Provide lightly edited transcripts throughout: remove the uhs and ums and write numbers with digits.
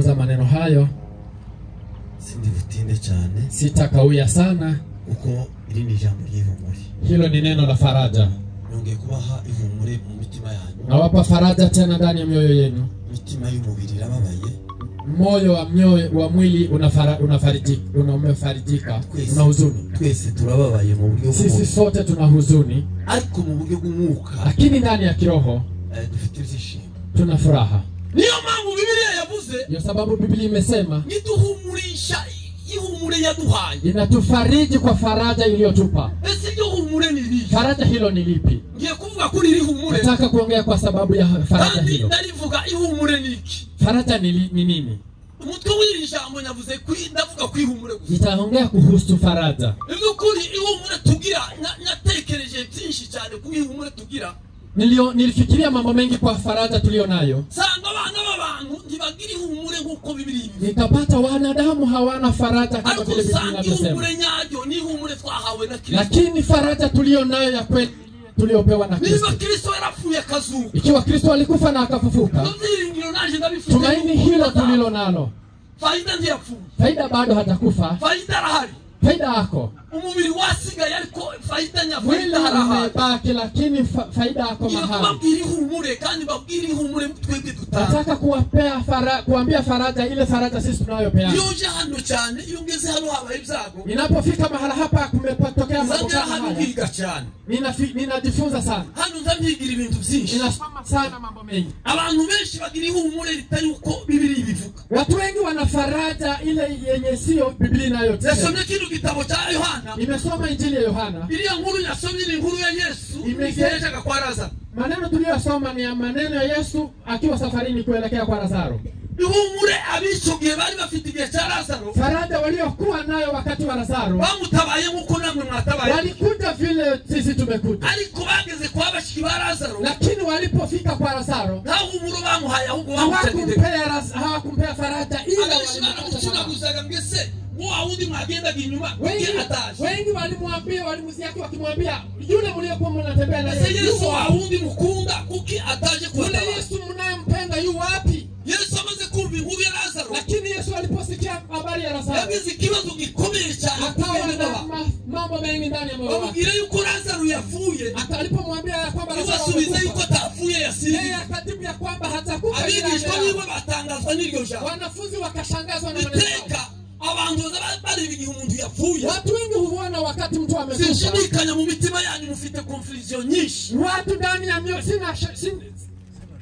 kuzungumza maneno hayo. Sindivutinde cyane. Sitakawia sana. Uko iri ni jambo ry'ihumure. Hilo ni neno la faraja. Nongeye kubaha ihumure mu mitima yanyu. Nawapa faraja tena ndani ya mioyo yenu. Mitima y'umubiri irababaye. Moyo wa mwili unafarijika, una huzuni. Twese turababaye mu buryo bw'umubiri. Sisi sote tuna huzuni. Ariko mu buryo bw'umwuka. Lakini ndani ya kiroho dufite ibyishimo. Tuna furaha. Niyo mpamvu Biblia yavuze. Ndio sababu Biblia imesema niduhumurisha ihumure yaduhaye. Inatufariji kwa faraja iliyotupa. Ese iyo humure ni lipi? Faraja hilo ni lipi? Ngiye kuvuga kuri iri humure. Nataka kuongea kwa sababu ya faraja hilo. Ndarivuga ihumure niki? Faraja ni nini? Umutwe w'iri jambo navuze ndavuga kwihumure gusa. Nitaongea kuhusu faraja. Nibyo kuri ihumure tugira natekereje byinshi cyane ku ihumure tugira. Nilifikiria mambo mengi kwa faraja tulionayo. Sanga abana b'abantu ntibagiri humure nkuko Biblia. Nikapata wanadamu hawana faraja kama vile Biblia inavyosema. Humure nyayo ni humure twahawe na Kristo. Lakini faraja tulionayo ya kweli tuliopewa na Kristo. Niba Kristo yarafuye kazuka. Ikiwa Kristo alikufa na akafufuka. Tumaini hilo tulilonalo. Faida ndiyo fu. Faida bado hatakufa. Faida rahari. Faida yako. Umubiri wasiga yariko faida nya faida rahari. Lakini faida yako mahali. Babwiri humure kandi babwiri humure twebwe dutanga. Nataka kuambia faraja ile faraja sisi tunayopeana. Yoje hano cyane yongeze hano haba ibyago. Ninapofika mahali hapa kumepatokea mambo cyane. Ninajifunza sana. Hano ndamyigira ibintu byinshi. Ninasoma sana mambo mengi. Abantu benshi bagiri humure litari uko Biblia ibivuga. Watu wengi wana faraja ile yenye sio Biblia inayotenda. Nasomye kitu kitabu cha Yohana. Nimesoma Injili ya Yohana. Iliya nkuru yasomye ni nkuru ya Yesu. Imegereja kwa Lazaro. Maneno tuliyosoma ni maneno ya Yesu akiwa safarini kuelekea kwa Lazaro. Ihumure abichogiye bari bafite igihe cha Lazaro. Faraja waliokuwa nayo wakati wa Lazaro. Bamutabaye nkuko namwe mwatabaye. Walikuja vile sisi tumekuja. Ariko bageze kwa bashiki ba Lazaro. Lakini walipofika kwa Lazaro, nta humuru bamuhaye ahubwo hawakumpea faraja ila walimuguzaga ngese awundi mwagenda ginyuma wengi walimusiaki wakimwambia yule mliokuwa mnatembea na Yesu awundi mukunda kuki ataje kwa yule Yesu mnayempenda yu wapi? Yesu amaze kumva inkuru ya Lazaro. Lakini Yesu aliposikia habari ya Lazaro yagize ikibazo gikomeye cyane akawa mambo mengi ndani ya moyo wake. Bamubwira yuko Lazaro yafuye. Alipomwambia kwamba Lazaro asubiza yuko atafuye yasiri. Yeye akajibu ya kwamba hatakufa. Abigishwa nibo batangazwa n'iryo jambo. Wanafunzi wakashangazwa na maneno. Abantu bari bigihe umuntu yapfuye. Watu wengi huona wakati mtu amekufa. Sinshidikanya mu mitima yanyu mufite confusion nyinshi. Watu ndani ya mioyo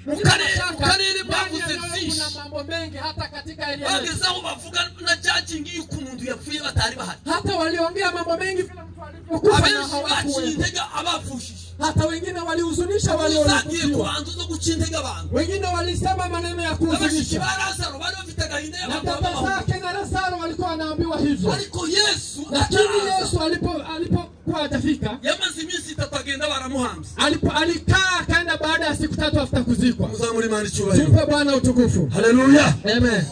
Mukarere mwavuze vyinshi. Kuna mambo mengi hata katika ile. Bagezaho bavuga na judging yuko umuntu yapfuye batari bahari. Hata waliongea mambo mengi vile mtu alivyokufa na hawakuweza abafushije. Hata wengine walihuzunisha waliokufa. Kuanza zo gucintega abantu. Wengine walisema maneno ya kuhuzunisha. Lazaro bali bafite gahinda ya baba zake na Lazaro walikuwa wanaambiwa hivyo. Ariko Yesu Yesu alipokuwa atafika yamaze iminsi 3 agenda baramuhamza. Alikaa kaenda baada ya siku 3 afuta kuzikwa. Muzamuri mani cyubahiro. Tumpe Bwana utukufu. Haleluya. Amen.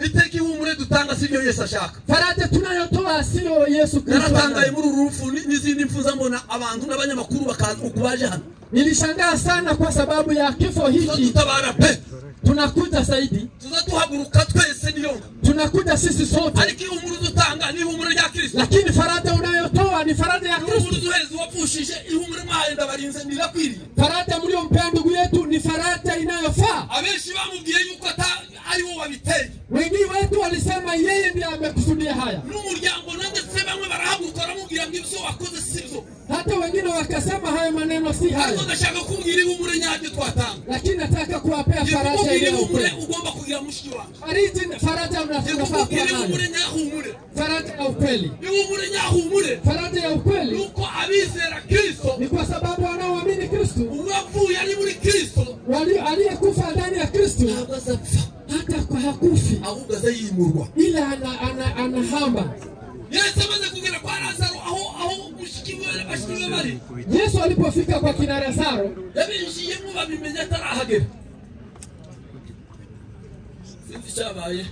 Iteki humure dutanga sivyo Yesu ashaka. Faraja tunayotoa sio Yesu Kristo. Naratangaye muri urufu n'izindi mfuza mbona abantu n'abanyamakuru bakaza ukubaje hano. Nilishangaa sana kwa sababu ya kifo hiki. Tutabara pe. Tunakuja zaidi. Tuzatuhaguruka twese niyo. Tunakuja sisi sote. Ariko ihumure dutanga ni ihumure rya Kristo. Lakini faraja unayotoa ni faraja ya Kristo. Ihumure duheze wapushije ihumure mwahenda barinze nirakwiriye. Faraja mliompea ndugu yetu ni faraja inayofaa. Abenshi bamubwiye yuko ari wo wabiteye. Wengi wetu walisema yeye ndiye amekusudia haya. N'umuryango ndetse bamwe barahaguruka baramubwira ngo ibyo wakoze sivyo. Hata wengine wakasema haya maneno si haya. Ndashaka kubwira ihumure nyabyo twatanga. Lakini nataka kuwapea faraja ile ugomba kugira mushiki wangu. Faraja unafaa kuwa ihumure nyahumure. Faraja ya ukweli. Ihumure nyahumure. Faraja ya ukweli. Nuko abizera Kristo. Ni kwa sababu wanaoamini Kristo. Uwavuye ari muri Kristo. Aliyekufa ndani ya Kristo. Hata kwa hakufi. Ahubwo azayimurwa. Ila anahamba. Yesu amaze kugera kwa Lazaro aho mushikiwe bashkiwe bari. Yesu alipofika kwa kina Lazaro, yabinjiye mu babimenye atarahagera. Sinzi cyabaye.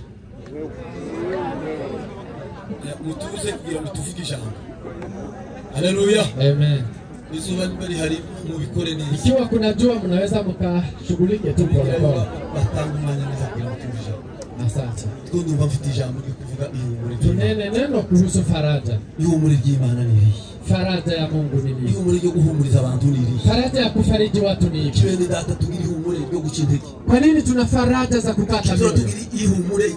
Mutuze kugira mutuvuge ijambo. Haleluya. Amen. Izuba bari hari mu bikore neza. Ikiwa kuna jua mnaweza mkashughulike tu pole pole. Batanga umwanya neza kugira mutuvuge. Asante. Twumva mfite ijambo ryo kuvuga ihumure. Tunene neno kuhusu faraja. Ihumure ry'Imana ni irihe? Faraja ya Mungu ni nini? Ihumure ryo guhumuriza abantu ni irihe? Faraja ya kufariji watu ni ipi? Bene data tugira ihumure ryo guca intege. Kwa nini tuna faraja za kukata moyo? Tugira ihumure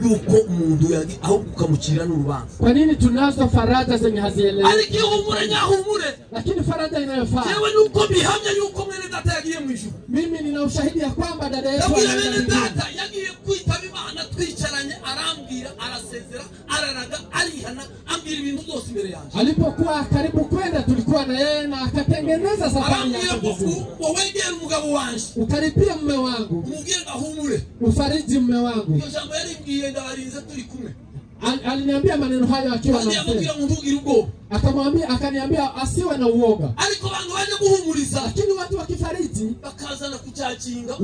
yuko umuntu yagi aho ukamukira n'urubanza. Kwa nini tunazo faraja zenye hazieleweki? Ariko ihumure nyahumure. Lakini faraja inayofaa. Yewe nuko bihamya yuko mwene data yagiye mu ijuru. Mimi nina ushahidi ya kwamba dada yetu anaenda mwene data yagiye kwitaba Imana twicaranye arambwira arasezera araraga arihana ambira ibintu byose imbere yanjye. Alipokuwa karibu kwenda tulikuwa na yeye na akatengeneza safari yake. Wawegera umugabo wanje. Ukaripia mume wangu. Umubwire ngahumure. Ufariji mume wangu. Iyo jambo yarimbwiye ndabarinze turi kumwe. Aliniambia maneno hayo akiwa na mzee. Akamwambia akaniambia asiwe na uoga. Ariko bantu baje guhumuriza. Lakini watu wakifariji bakazana kucyakinga.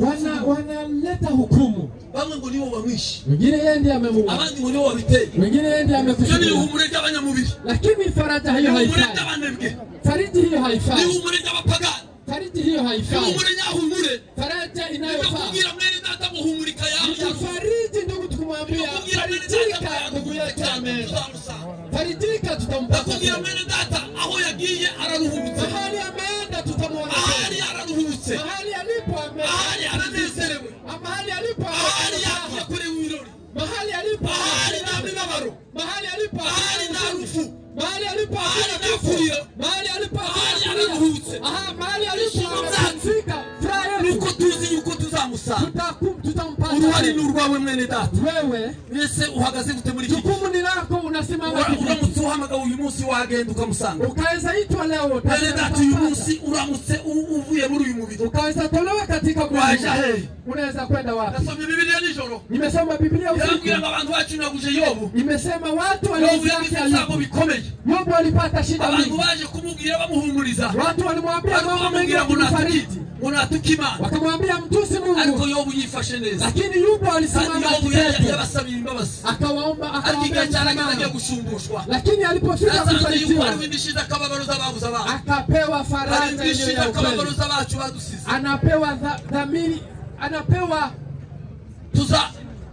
Wanaleta hukumu. Bamwe ngo niwo bamwishi. Wengine yeye ndiye amemuua. Abandi ngo niwo babiteye. Wengine yeye ndiye amekufa. Ni ihumure ry'abanyamubiri. Lakini faraja hiyo haifai. Ihumure ry'abanebwe. Fariji hiyo haifai. Ni ihumure ry'abapagani. Fariji hiyo haifai. Ihumure nyahumure. Faraja inayofaa. Kugira mwene data muhumurika yawe. Fariji ndugu tukumwambia. Farijika ndugu yetu amen. Farijika tutampata. Kugira mwene data aho yagiye araruhutse. Mahali ameenda tutamwona. Mahali araruhutse. Mahali alipo amen. Mahali aranezerewe. Mahali alipo mahali yakorewe ibirori. Mahali alipo mahali nta mibabaro. Mahali alipo mahali nta rufu. Mahali alipo mahali nta furiro. Mahali alipo mahali araruhutse. Mahali alipo amefika. Nuko tuzi yuko tuzamusanga. Tutampata. Uruhari n'urwawe mwene data. Wewe wese uhagaze gute muri iki. Jukumu ni lako unasimama kipi. Uramutse uhamagaye uyu munsi wagenda ukamusanga. Ukaweza itwa leo. Mwene data uyu munsi uramutse uvuye muri uyu mubiri. Ukaweza tolewa katika mwili. Waja he. Unaweza kwenda wapi? Nasoma Biblia nijoro. Nimesoma Biblia usiku. Yambwira abantu bacu naguje Yobu. Nimesema watu waliozake Yobu bikomeye. Yobu alipata shida mingi. Abantu baje kumubwira bamuhumuriza. Watu walimwambia mambo mengi ya kufariji. Munatukima. Wakamwambia mtusi Mungu. Ariko Yobu yifashe neza. Lakini Yobu alisimama yabasabira imbabazi. Akawaomba akawaambia gusumbushwa. Lakini alipofika kufarijiwa ndishiza kababaro z'ababuza abantu. Akapewa faraja ndishiza kababaro z'abacu badusize. Anapewa dhamiri, anapewa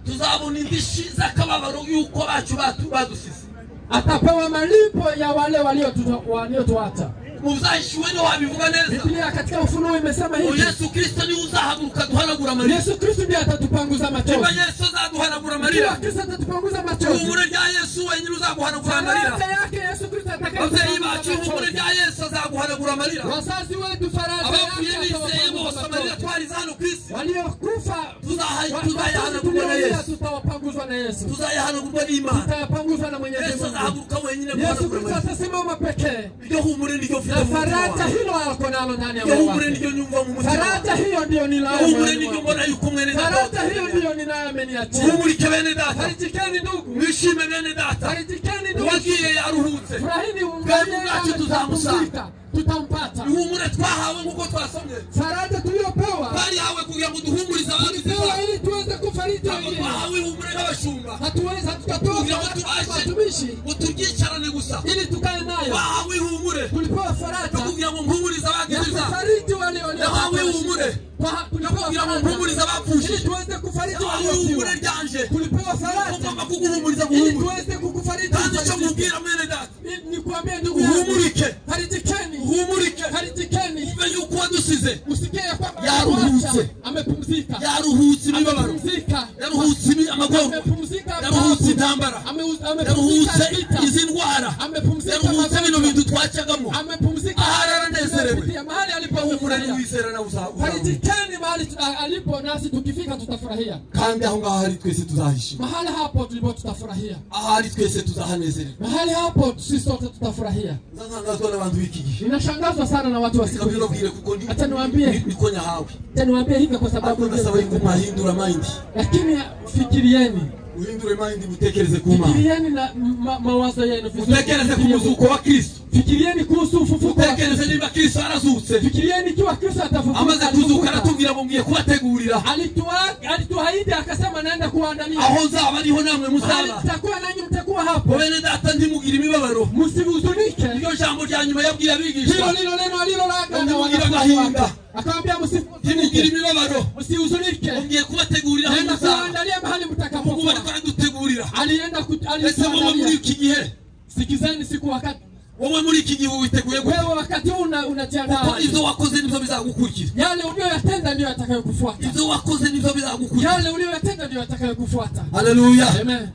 tuzabona indishiza kababaro yuko bacu badusize. Atapewa malipo ya wale waliotuacha. Muzashiwe ni wabivuga neza. Biblia katika Ufunuo imesema hivi. Yesu Kristo ni uzahaguruka duhanagura amarira. Yesu Kristo ndiye atatupanguza machozi. Yesu azaduhanagura amarira. Kristo atatupanguza machozi. Ihumure rya Yesu wenyine uzaguhanagura amarira. Faraja yake Yesu Kristo atakayetupanguza machozi. Ihumure rya Yesu azaguhanagura amarira. Wazazi wetu faraja yake atawapanguza amarira. Twari hano kwisi. Waliokufa tuzayahanagurwa na Yesu. Tutawapanguzwa na Yesu. Tuzayahanagurwa n'Imana. Tutayapanguzwa na Mwenyezi Mungu. Yesu azahaguruka wenyine Yesu Kristo atasimama pekee. Ndio humure ndio na faraja hilo aliko nalo ndani ya moyo wake. Faraja hiyo ndio ninayo. Faraja hiyo ndio ninayo ameniachia. Humurike bene data. Farijikeni ndugu. Mwishime bene data. Farijikeni ndugu. Wagiye yaruhutse. Furahini ungaje tuzamusanga. Tutampata. Ihumure twahawe nguko twasomye. Faraja tuliyopewa. Bali hawe kugira ngo duhumurize abandi tuzawa ili tuweze kufariji wengine. Twahawe ihumure n'abashumba. Hatuweza tukatoka watumishi. Utugicarane gusa. Ili tukae nayo. Twahawe ihumure. Tulipewa faraja. Kugira ngo mpumurize abagiriza. Kufariji wale walio. Twahawe ihumure. Kugira ngo mpumurize abapfushije. Ili tuweze kufariji wale ihumure ryanje. Tulipewa faraja. Ugomba kuguhumuriza guhumure. Ili tuweze kukufariji. Kandi cyo mubwira mwene data. Nikwambie ndugu yangu. Uhumurike. Farijikeni. Uhumurike. Farijikeni. Uve yuko wadusize. Usikie kwamba yaruhutse. Amepumzika. Yaruhutse imibabaro. Amepumzika. Yaruhutse amagorwa. Amepumzika. Yaruhutse intambara. Yaruhutse izi ndwara. Amepumzika. Yaruhutse bino bintu twacagamo. Amepumzika. Aranezerewe. Mahali alipohumura ni wisera na uzahabu. Farijikeni mahali alipo nasi tukifika tutafurahia. Kandi aho ngaho hari twese tuzahishima. Mahali hapo tulipo tutafurahia. Ahari twese tuzahanezerwa. Mahali hapo sisi sote tutafurahia. Nzangazwa n'abantu b'iki. Ninashangazwa sana na watu wa siku hizi. Acha niwaambie nikonya hawe. Acha niwaambie hivi kwa sababu nasaba kumahindura mind. Lakini fikirieni. Uhindure mind mutekereze kuma. Fikirieni na mawazo yenu vizuri. Mutekereze kuzuko wa Kristo. Fikirieni kuhusu ufufuko. Mutekereze niba Kristo arazutse. Fikirieni kiwa Kristo atafufuka. Amaze kuzuka aratubwira ngo ngiye kubategurira. Alituahidi akasema naenda kuandalia. Aho zaba ariho namwe muzaba. Mtakuwa nanyi mtakuwa hapo. Bene data ndimugira imibabaro. Musibuzunike. Iyo jambo rya nyuma yabwiye abigisha. Hilo neno alilolaga na wanafunzi. akamwambia msifurahie imibabaro, msihuzunike, ngiye kubategurira aho muzaandalia mahali mtakapokuwa. Kudutegurira Alienda muri iki gihe, sikizeni siku wakati wowe muri iki gihe witeguye wewe wakati unajiandaa, ibyo wakoze nibyo bizagukurikira, yale uliyoyatenda ndio yatakayokufuata, ibyo wakoze nibyo bizagukurikira, yale uliyoyatenda ndio yatakayokufuata. Haleluya, amen,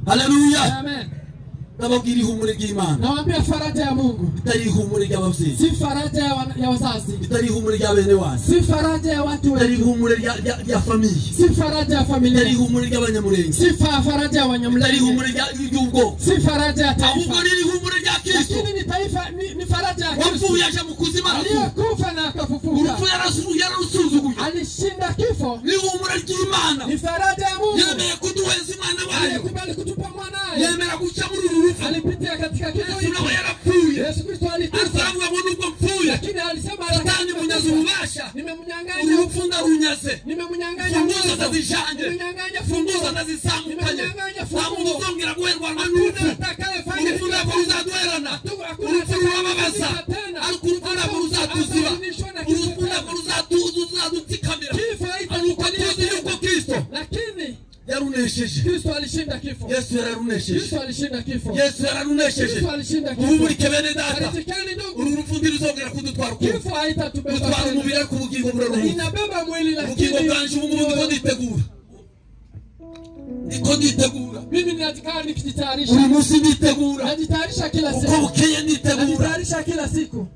haleluya, amen. Nababwira ihumure ry'Imana, nawaambia faraja ya Mungu, bitari ihumure ry'abavyeyi, si faraja ya wazazi, bitari ihumure rya bene wanyu, si faraja ya watu wetu, bitari ihumure rya familia, si faraja ya familia, bitari ihumure ry'abanyamurenge, si faraja ya wanyamulenge, bitari ihumure ry'ubwo, si faraja ya taifa, ahubwo ni ihumure rya Kristo. Lakini ni taifa, ni faraja ya Kristo. Wafu yaje mu kuzima, aliyekufa na akafufuka, urupfu yararusuzuguye, alishinda kifo. ni ihumure ry'Imana, ni faraja ya Mungu, yemeye kuduheza Imana wayo, alikubali kutupa mwanae, yemera guca muri uru rupfu, alipitia katika kifo hiki. nawe yarapfuye, Yesu Kristo alikufa, asanzwe abona ubwo mpfuye, lakini alisema Satani munyaze ububasha, nimemnyang'anya urupfu ndarunyaze, nimemnyang'anya funguzo ndazishanje, nimemnyang'anya funguzo ndazisangukanye, nta muntu uzongera guherwanwa n'urupfu, urupfu ntabwo ruzaduherana, urupfu rurababaza, ariko urupfu ntabwo ruzatuziba, urupfu ntabwo ruzadutsikamira, ariko tuzi yuko Kristo yarunesheje. Kristo alishinda kifo. Yesu yararunesheje. Kristo alishinda kifo. Yesu yararunesheje. Kristo alishinda kifo. Uhumurike bene data, uru rupfu ntiruzongera kudutwara ukundi, kifo haitatubeba rutwara umubiri ariko ubugingo buraruhuka, inabeba mwili lakini ubugingo bwanje ubu ngubu niko nditegura, mimi ninajikaa nikijitayarisha, buri munsi nditegura, najitayarisha kila siku, uko bukeye nditegura, najitayarisha kila siku.